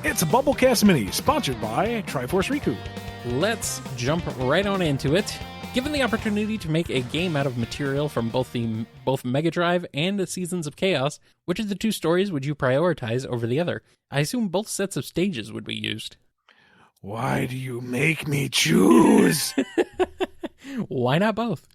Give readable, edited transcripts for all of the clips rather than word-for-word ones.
It's a BumbleKast Mini, sponsored by Triforce Riku. Let's jump right on into it. Given the opportunity to make a game out of material from both Mega Drive and the Seasons of Chaos, which of the two stories would you prioritize over the other? I assume both sets of stages would be used. Why do you make me choose? Why not both?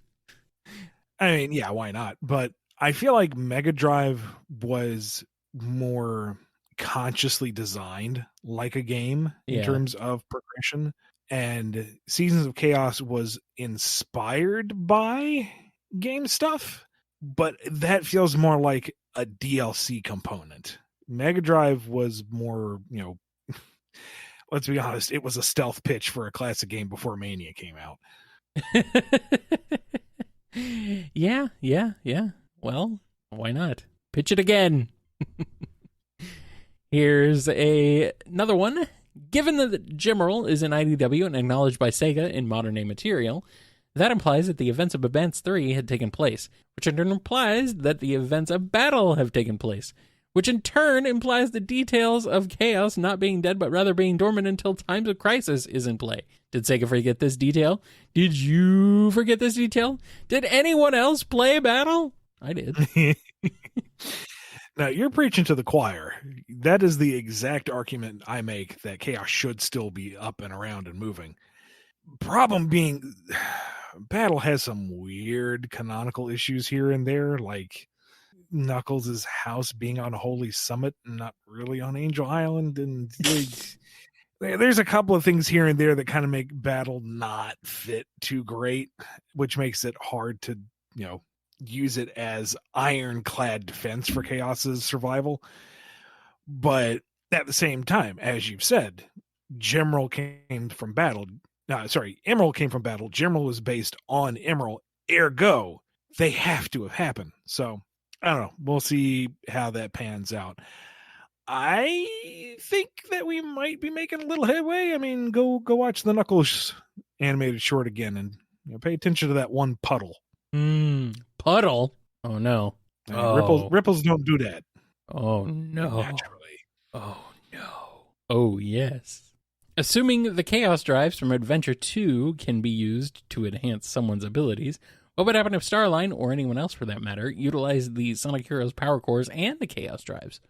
I mean, yeah, why not? But I feel like Mega Drive was more consciously designed like a game in terms of progression, and Seasons of Chaos was inspired by game stuff, but that feels more like a DLC component. Mega Drive was more, let's be honest, it was a stealth pitch for a classic game before Mania came out. Yeah. Well, why not? Pitch it again. Here's another one. Given that Gemerald is in IDW and acknowledged by Sega in modern-day material, that implies that the events of Advance 3 had taken place, which in turn implies that the events of Battle have taken place, which in turn implies the details of Chaos not being dead but rather being dormant until Times of Crisis is in play. Did Sega forget this detail? Did you forget this detail? Did anyone else play Battle? I did. Now, you're preaching to the choir. That is the exact argument I make, that Chaos should still be up and around and moving. Problem being, Battle has some weird canonical issues here and there, like Knuckles' house being on Holy Summit and not really on Angel Island. And there's a couple of things here and there that kind of make Battle not fit too great, which makes it hard to, use it as ironclad defense for Chaos's survival. But at the same time, as you've said, Emerald came from Battle. Gemerald was based on Emerald. Ergo, they have to have happened. So, I don't know. We'll see how that pans out. I think that we might be making a little headway. I mean, go watch the Knuckles animated short again and pay attention to that one puddle. Puddle? Oh, no. Ripples don't do that. Oh, no. Naturally. Oh, no. Oh, yes. Assuming the Chaos Drives from Adventure 2 can be used to enhance someone's abilities, what would happen if Starline, or anyone else for that matter, utilized the Sonic Heroes Power Cores and the Chaos Drives?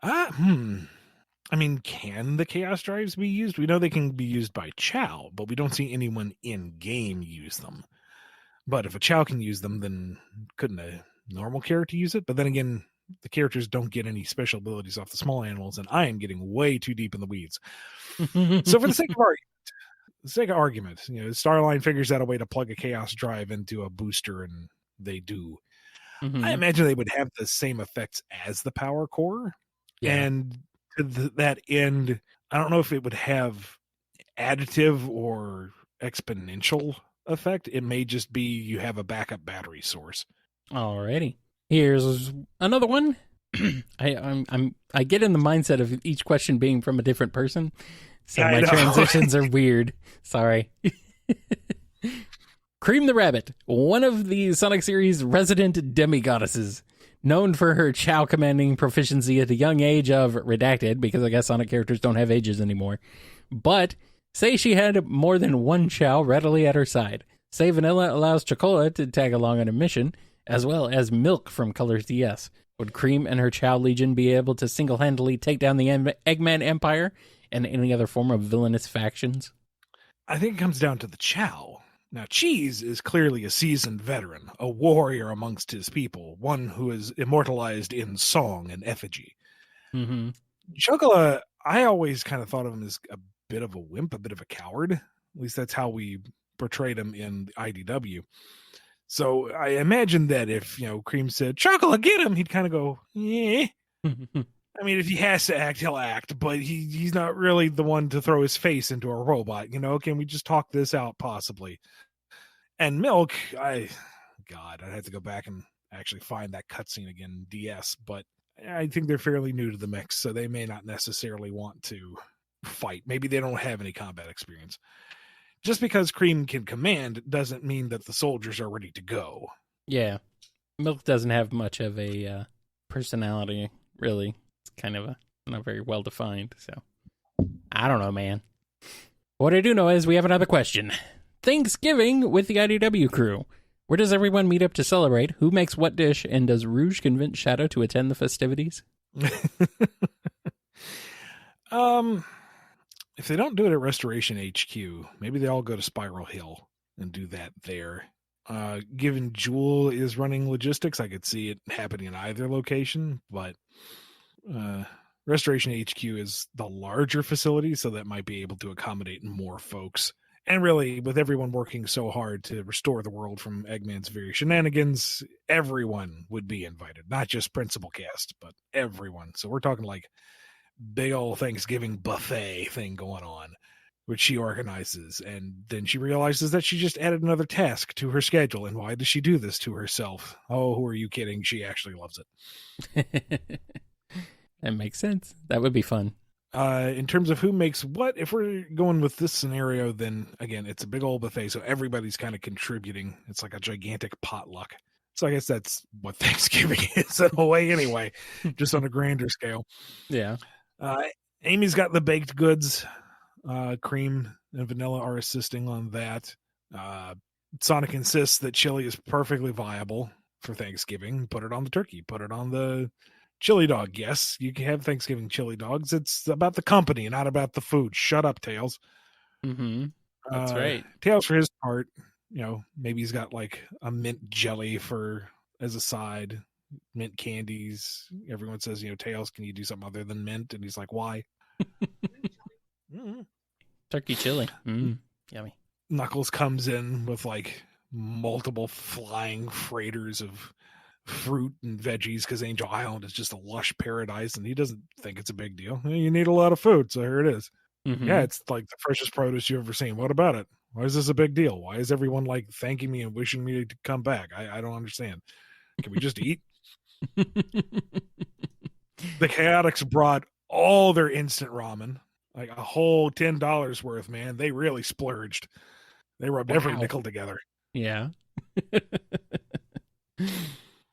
I mean, can the Chaos Drives be used? We know they can be used by Chow, but we don't see anyone in-game use them. But if a Chow can use them, then couldn't a normal character use it? But then again, the characters don't get any special abilities off the small animals, and I am getting way too deep in the weeds. So for the sake of argument, Starline figures out a way to plug a Chaos Drive into a booster, and they do. I imagine they would have the same effects as the Power Core. Yeah. And to that end, I don't know if it would have additive or exponential effect. It may just be you have a backup battery source. Alrighty. Here's another one. I get in the mindset of each question being from a different person, so my transitions are weird. Sorry. Cream the Rabbit, one of the Sonic series' resident demigoddesses, known for her Chow commanding proficiency at the young age of redacted, because I guess Sonic characters don't have ages anymore. But say she had more than one Chow readily at her side. Say Vanilla allows Chocola to tag along on a mission, as well as Milk from Colors DS. Would Cream and her Chow Legion be able to single-handedly take down the Eggman Empire and any other form of villainous factions? I think it comes down to the Chow. Now, Cheese is clearly a seasoned veteran, a warrior amongst his people, one who is immortalized in song and effigy. Mm-hmm. Chocola, I always kind of thought of him as a bit of a wimp, a bit of a coward. At least that's how we portrayed him in IDW. So I imagine that if, Cream said, Chocola, get him, he'd kind of go, yeah. I mean, if he has to act, he'll act, but he's not really the one to throw his face into a robot. Can we just talk this out, possibly? And Milk, I'd have to go back and actually find that cutscene again in DS, but I think they're fairly new to the mix, so they may not necessarily want to fight. Maybe they don't have any combat experience. Just because Cream can command doesn't mean that the soldiers are ready to go. Yeah. Milk doesn't have much of a personality, really. It's kind of not very well defined. So I don't know, man. What I do know is we have another question. Thanksgiving with the IDW crew. Where does everyone meet up to celebrate? Who makes what dish? And does Rouge convince Shadow to attend the festivities? If they don't do it at Restoration HQ, maybe they all go to Spiral Hill and do that there. Given Jewel is running logistics, I could see it happening in either location, but Restoration HQ is the larger facility, so that might be able to accommodate more folks. And really, with everyone working so hard to restore the world from Eggman's various shenanigans, everyone would be invited, not just principal cast, but everyone. So we're talking like big old Thanksgiving buffet thing going on, which she organizes. And then she realizes that she just added another task to her schedule. And why does she do this to herself? Oh, who are you kidding? She actually loves it. That makes sense. That would be fun. In terms of who makes what, if we're going with this scenario, then again, it's a big old buffet. So everybody's kind of contributing. It's like a gigantic potluck. So I guess that's what Thanksgiving is in a way anyway, just on a grander scale. Yeah. Amy's got the baked goods. Cream and vanilla are assisting on that. Sonic insists that chili is perfectly viable for Thanksgiving. Put it on the turkey. Put it on the chili dog. Yes, you can have Thanksgiving chili dogs. It's about the company, not about the food. Shut up, Tails. Mm-hmm. That's right. Tails, for his part, maybe he's got like a mint jelly as a side. Mint candies. Everyone says, Tails, can you do something other than mint? And he's like, why? Turkey chili. Yummy. Knuckles comes in with like multiple flying freighters of fruit and veggies because Angel Island is just a lush paradise and he doesn't think it's a big deal. You need a lot of food, so here it is. Mm-hmm. Yeah, it's like the freshest produce you've ever seen. What about it? Why is this a big deal? Why is everyone like thanking me and wishing me to come back? I don't understand. Can we just eat? The Chaotix brought all their instant ramen, like a whole $10 worth, man. They really splurged. They rubbed every nickel together. Yeah.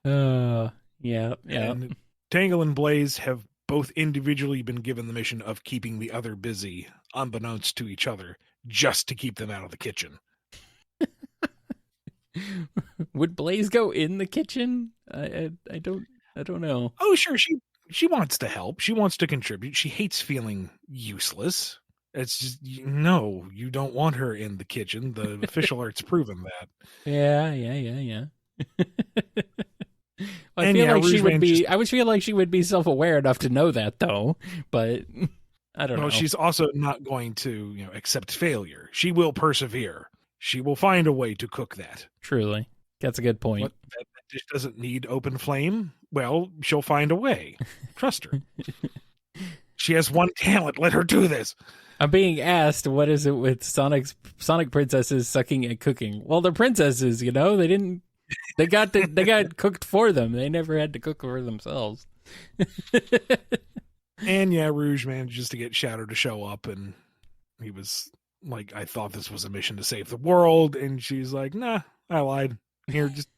Yeah. And Tangle and Blaze have both individually been given the mission of keeping the other busy, unbeknownst to each other, just to keep them out of the kitchen. Would Blaze go in the kitchen? I don't know. Oh, sure. She wants to help. She wants to contribute. She hates feeling useless. It's just, no, you don't want her in the kitchen. The official art's proven that. Yeah. I feel like she would be. I would feel like she would be self-aware enough to know that, though. But I don't know. She's also not going to, accept failure. She will persevere. She will find a way to cook that. Truly, that's a good point. That dish doesn't need open flame. Well, she'll find a way. Trust her. She has one talent. Let her do this. I'm being asked, what is it with Sonic princesses sucking at cooking? Well, they're princesses, They didn't. They got cooked for them. They never had to cook for themselves. And yeah, Rouge managed just to get Shadow to show up, and he was like, "I thought this was a mission to save the world," and she's like, "Nah, I lied. Here, just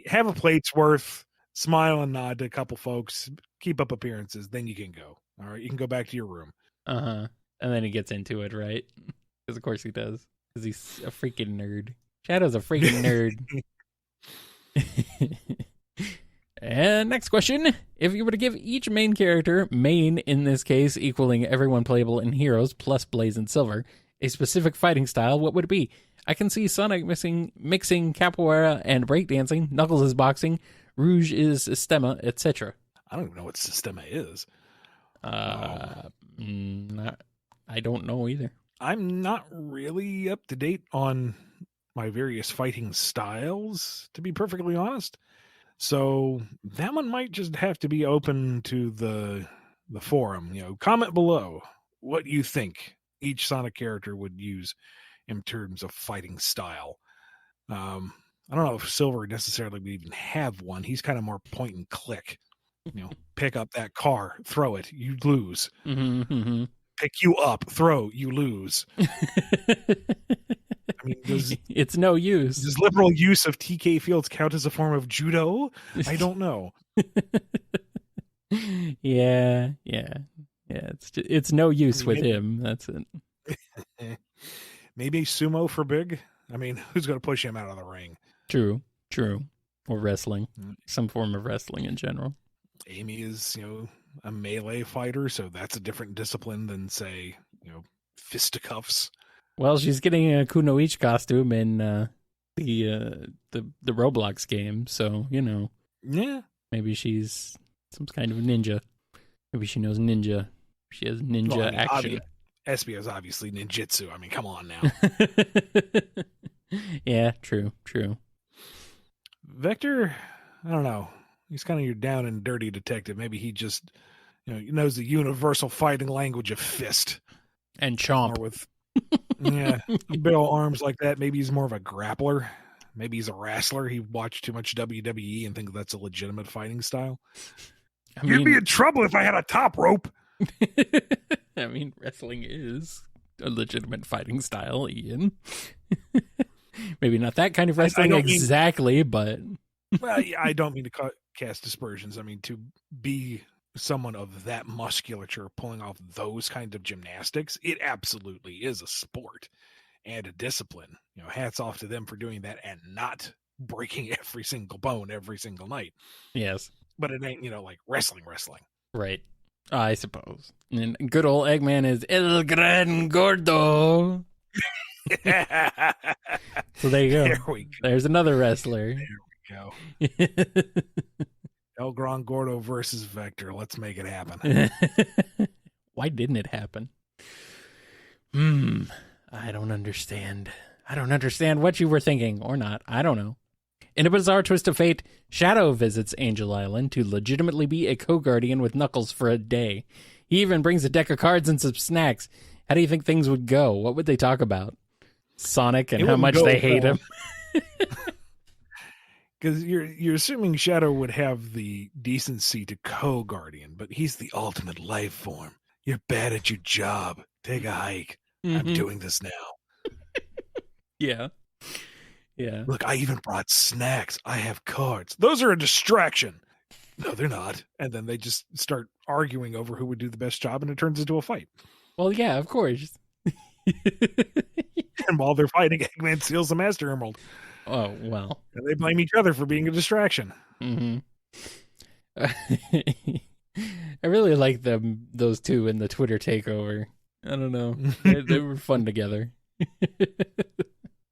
have a plate's worth." Smile and nod to a couple folks. Keep up appearances. Then you can go. All right, you can go back to your room. And then he gets into it, right? Because of course he does. Because he's a freaking nerd. Shadow's a freaking nerd. And next question. If you were to give each main character, main in this case equaling everyone playable in Heroes plus Blaze and Silver, a specific fighting style, what would it be? I can see Sonic mixing capoeira and breakdancing, Knuckles is boxing, Rouge is Sistema, etc. I don't even know what Sistema is. I don't know either. I'm not really up to date on my various fighting styles, to be perfectly honest. So that one might just have to be open to the forum. Comment below what you think each Sonic character would use in terms of fighting style. I don't know if Silver necessarily would even have one. He's kind of more point and click. Pick up that car, throw it, you lose. Mm-hmm. Pick you up, throw, you lose. I mean, It's no use. does liberal use of TK fields count as a form of judo? I don't know. Yeah. It's no use with him. That's it. Maybe sumo for big. I mean, who's going to push him out of the ring? True. Or wrestling, some form of wrestling in general. Amy is, a melee fighter, so that's a different discipline than, say, fisticuffs. Well, she's getting a Kunoichi costume in the Roblox game, so Yeah. maybe she's some kind of ninja. Maybe she knows ninja. She has ninja action. SB is obviously ninjutsu. I mean, come on now. Yeah, true. Vector, I don't know. He's kind of your down and dirty detective. Maybe he just, he knows the universal fighting language of fist. And chomp. Or with, big old arms like that. Maybe he's more of a grappler. Maybe he's a wrestler. He watched too much WWE and thinks that's a legitimate fighting style. You'd be in trouble if I had a top rope. I mean, wrestling is a legitimate fighting style, Ian. Maybe not that kind of wrestling exactly, but... Well, I don't mean to cast dispersions. I mean, to be someone of that musculature pulling off those kinds of gymnastics, it absolutely is a sport and a discipline. Hats off to them for doing that and not breaking every single bone every single night. Yes. But it ain't, like wrestling. Right. I suppose. And good old Eggman is El Gran Gordo. So there you go. There we go. There's another wrestler. There we go. El Gran Gordo versus Vector. Let's make it happen. Why didn't it happen? I don't understand. I don't understand what you were thinking, or not. I don't know. In a bizarre twist of fate, Shadow visits Angel Island to legitimately be a co-guardian with Knuckles for a day. He even brings a deck of cards and some snacks. How do you think things would go? What would they talk about? Sonic and how much they hate him? Because you're assuming Shadow would have the decency to co-guardian, but he's the ultimate life form. You're bad at your job. Take a hike. I'm doing this now. Yeah. Look, I even brought snacks. I have cards. Those are a distraction. No, they're not. And then they just start arguing over who would do the best job, and it turns into a fight. Well, yeah, of course. And while they're fighting, Eggman steals the Master Emerald. Oh, well. And they blame each other for being a distraction. Mm-hmm. I really like those two in the Twitter takeover. I don't know. They were fun together.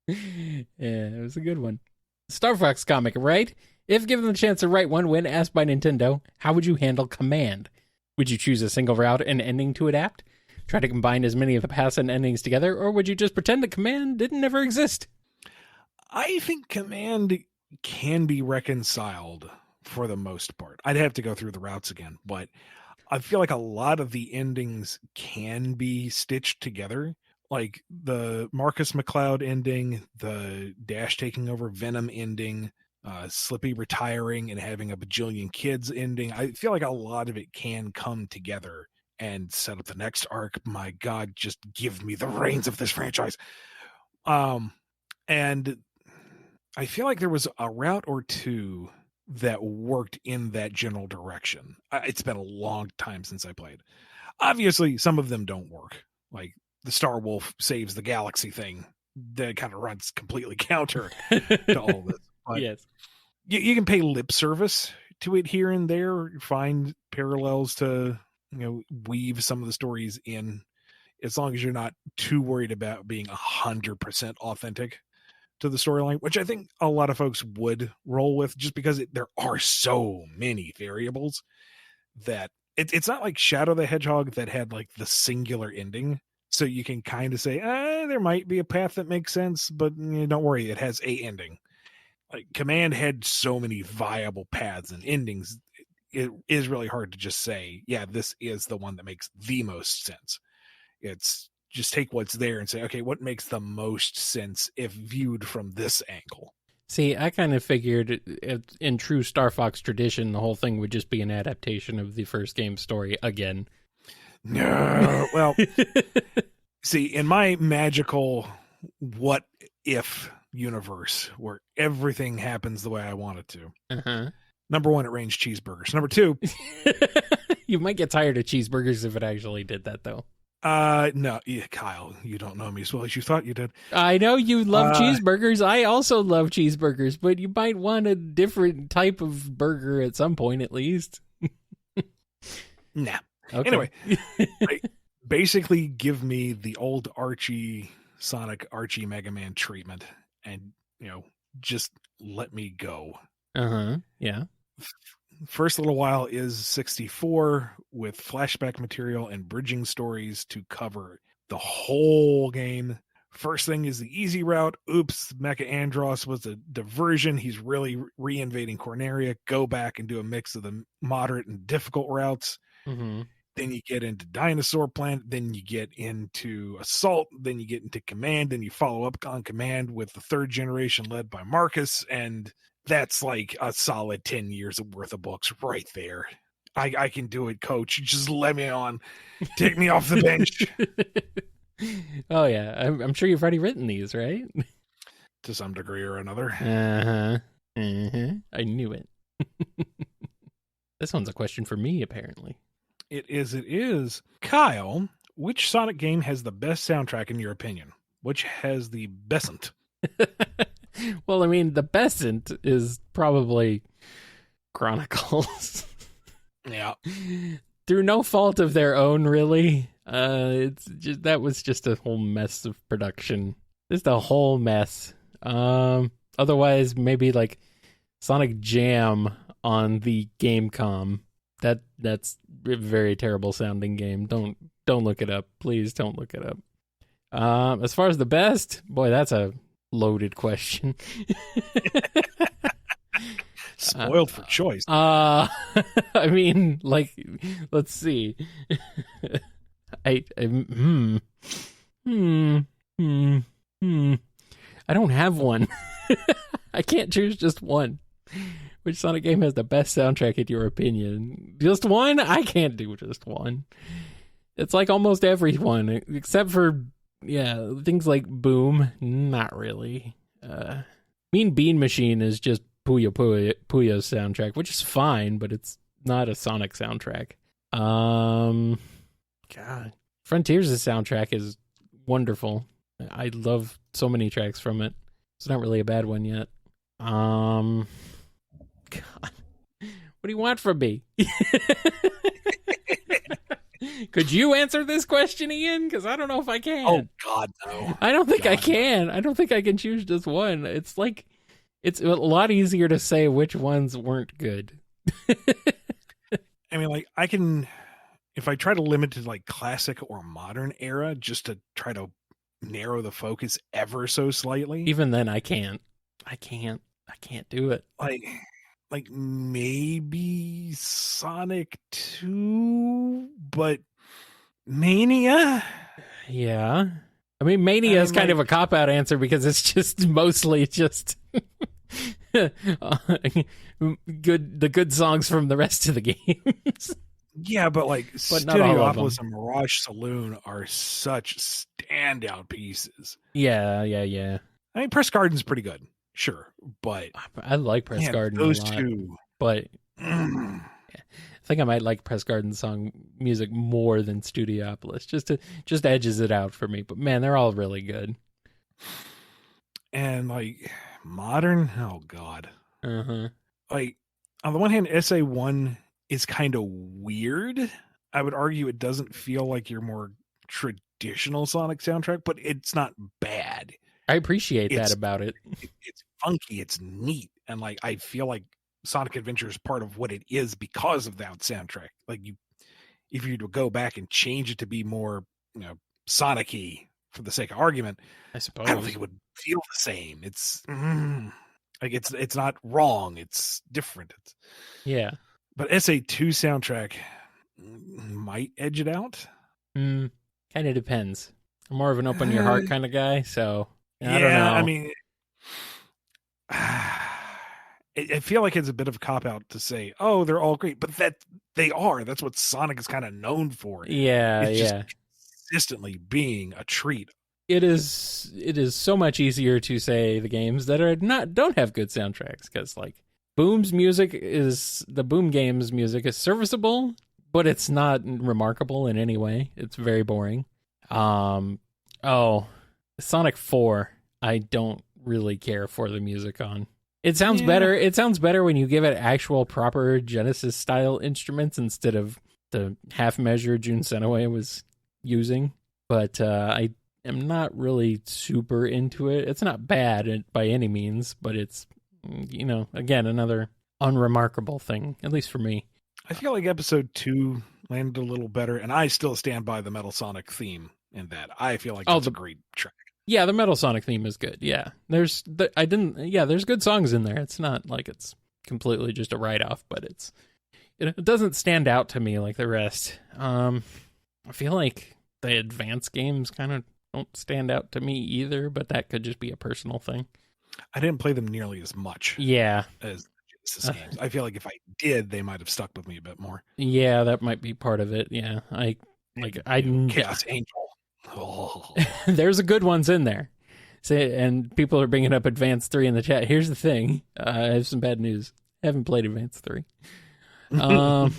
Yeah, it was a good one. Star Fox comic, right? If given the chance to write one when asked by Nintendo, how would you handle Command? Would you choose a single route and ending to adapt? Try to combine as many of the past and endings together, or would you just pretend that Command didn't ever exist? I think Command can be reconciled for the most part. I'd have to go through the routes again, but I feel like a lot of the endings can be stitched together. Like the Marcus McCloud ending, the Dash taking over Venom ending, Slippy retiring and having a bajillion kids ending. I feel like a lot of it can come together and set up the next arc. My God, just give me the reins of this franchise. And I feel like there was a route or two that worked in that general direction. It's been a long time since I played. Obviously, some of them don't work. Like the Star Wolf saves the galaxy thing that kind of runs completely counter to all of this. But yes. You can pay lip service to it here and there, find parallels to, weave some of the stories in, as long as you're not too worried about being 100% authentic to the storyline, which I think a lot of folks would roll with, just because there are so many variables that it's not like Shadow the Hedgehog that had like the singular ending. So you can kind of say, there might be a path that makes sense, but don't worry, it has a ending. Like Command had so many viable paths and endings. It is really hard to just say, yeah, this is the one that makes the most sense. It's just take what's there and say, okay, what makes the most sense if viewed from this angle? See, I kind of figured in true Star Fox tradition, the whole thing would just be an adaptation of the first game story again. No, well, see, in my magical what if universe where everything happens the way I want it to. Uh-huh. Number 1, it rains cheeseburgers. Number 2, You might get tired of cheeseburgers if it actually did that, though. no, Kyle, you don't know me as well as you thought you did. I know you love cheeseburgers. I also love cheeseburgers, but you might want a different type of burger at some point, at least. Nah. Okay. Anyway, basically give me the old Sonic Archie Mega Man treatment and, just let me go. Uh-huh. Yeah. First little while is 64 with flashback material and bridging stories to cover the whole game. First thing is the easy route. Oops, Mecha Andros was a diversion. He's really reinvading Corneria. Go back and do a mix of the moderate and difficult routes. Mm-hmm. Then you get into Dinosaur Planet. Then you get into Assault. Then you get into Command. Then you follow up on Command with the 3rd generation led by Marcus. And that's like a solid 10 years worth of books right there. I can do it, coach. Just let me on. Take me off the bench. Oh, yeah. I'm sure you've already written these, right? To some degree or another. Uh-huh. Uh-huh. I knew it. This one's a question for me, apparently. It is. Kyle, which Sonic game has the best soundtrack in your opinion? Which has the bestest? Well, I mean, the bestest is probably Chronicles. Yeah. Through no fault of their own, really. That was just a whole mess of production. Just a whole mess. Otherwise, maybe like Sonic Jam on the Gamecom. That's a very terrible sounding game. Don't look it up. Please don't look it up. As far as the best, boy, that's a loaded question. Spoiled for choice. I mean, like, let's see. I don't have one. I can't choose just one. Which Sonic game has the best soundtrack in your opinion? Just one? I can't do just one. It's like almost every one, except for, things like Boom. Not really. Mean Bean Machine is just Puyo's soundtrack, which is fine, but it's not a Sonic soundtrack. God. Frontiers' soundtrack is wonderful. I love so many tracks from it. It's not really a bad one yet. God. What do you want from me? Could you answer this question, Ian? Because I don't know if I can. Oh, God, no. I don't think I can. I don't think I can choose just one. It's like, it's a lot easier to say which ones weren't good. I mean, like, I can, if I try to limit to like classic or modern era, just to try to narrow the focus ever so slightly. Even then, I can't do it. Like maybe Sonic 2, but Mania? Yeah. I mean, Mania is kind of a cop-out answer because it's just mostly just the good songs from the rest of the games. Yeah, but like Studiopolis and Mirage Saloon are such standout pieces. Yeah. I mean, Press Garden's pretty good. Sure, but I like Press Garden those a lot, two. But I think I might like Press Garden song music more than Studiopolis. Just edges it out for me. But man, they're all really good. And like modern, oh god. Uh-huh. Like on the one hand, SA1 is kind of weird. I would argue it doesn't feel like your more traditional Sonic soundtrack, but it's not bad. I appreciate that about it. It's funky, it's neat, and like I feel like Sonic Adventure is part of what it is because of that soundtrack. Like if you to go back and change it to be more, Sonic-y for the sake of argument, I suppose I don't think it would feel the same. It's like it's not wrong. It's different. But SA2 soundtrack might edge it out. Kind of depends. I'm more of an open your heart kind of guy, so. I don't know. I mean, I feel like it's a bit of a cop-out to say, oh, they're all great, but they are. That's what Sonic is kind of known for. Yeah. Just consistently being a treat it is so much easier to say the games that don't have good soundtracks, because like Boom Games music is serviceable, but it's not remarkable in any way. It's very boring. Sonic 4, I don't really care for the music on. It sounds better. It sounds better when you give it actual proper Genesis style instruments instead of the half measure Jun Senoway was using. But I am not really super into it. It's not bad by any means, but it's, again, another unremarkable thing, at least for me. I feel like episode 2 landed a little better, and I still stand by the Metal Sonic theme in that. I feel like that's a great track. Yeah, the Metal Sonic theme is good. Yeah, there's good songs in there. It's not like it's completely just a write-off, but it doesn't stand out to me like the rest. I feel like the advanced games kind of don't stand out to me either, but that could just be a personal thing. I didn't play them nearly as much. Yeah. As the Genesis games. I feel like if I did, they might have stuck with me a bit more. Yeah, that might be part of it. Yeah, Chaos Angel. Oh. There's a good ones in there. And people are bringing up Advance 3 in the chat. Here's the thing. I have some bad news. I haven't played Advance 3. I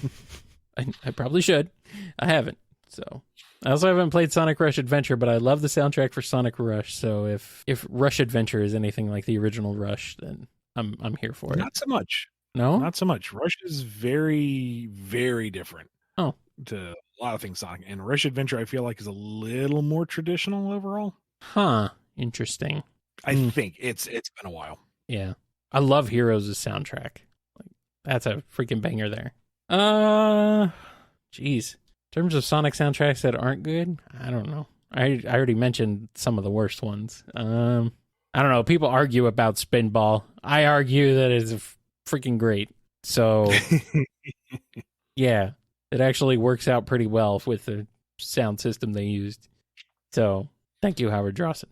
probably should. I haven't. So I also haven't played Sonic Rush Adventure, but I love the soundtrack for Sonic Rush. So if Rush Adventure is anything like the original Rush, then I'm here for it. Not so much. No? Not so much. Rush is very, very different. Oh. To a lot of things Sonic. And Rush Adventure, I feel like, is a little more traditional overall. Huh. Interesting. I think it's been a while. Yeah. I love Heroes' soundtrack. That's a freaking banger there. Jeez. In terms of Sonic soundtracks that aren't good, I don't know. I already mentioned some of the worst ones. I don't know. People argue about Spinball. I argue that it's freaking great. So, yeah. It actually works out pretty well with the sound system they used. So, thank you, Howard Drawson.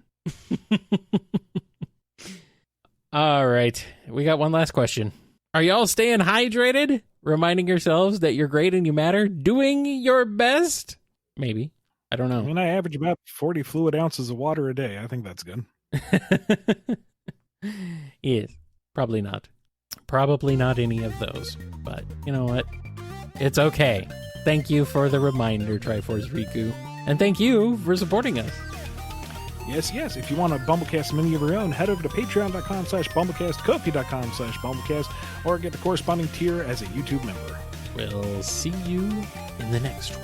All right. We got one last question. Are y'all staying hydrated? Reminding yourselves that you're great and you matter? Doing your best? Maybe. I don't know. I mean, I average about 40 fluid ounces of water a day. I think that's good. Yes. Probably not. Probably not any of those. But you know what? It's okay. Thank you for the reminder, Triforce Riku. And thank you for supporting us. Yes. If you want a BumbleKast Mini of your own, head over to patreon.com/BumbleKast, Ko-fi.com/BumbleKast, or get the corresponding tier as a YouTube member. We'll see you in the next one.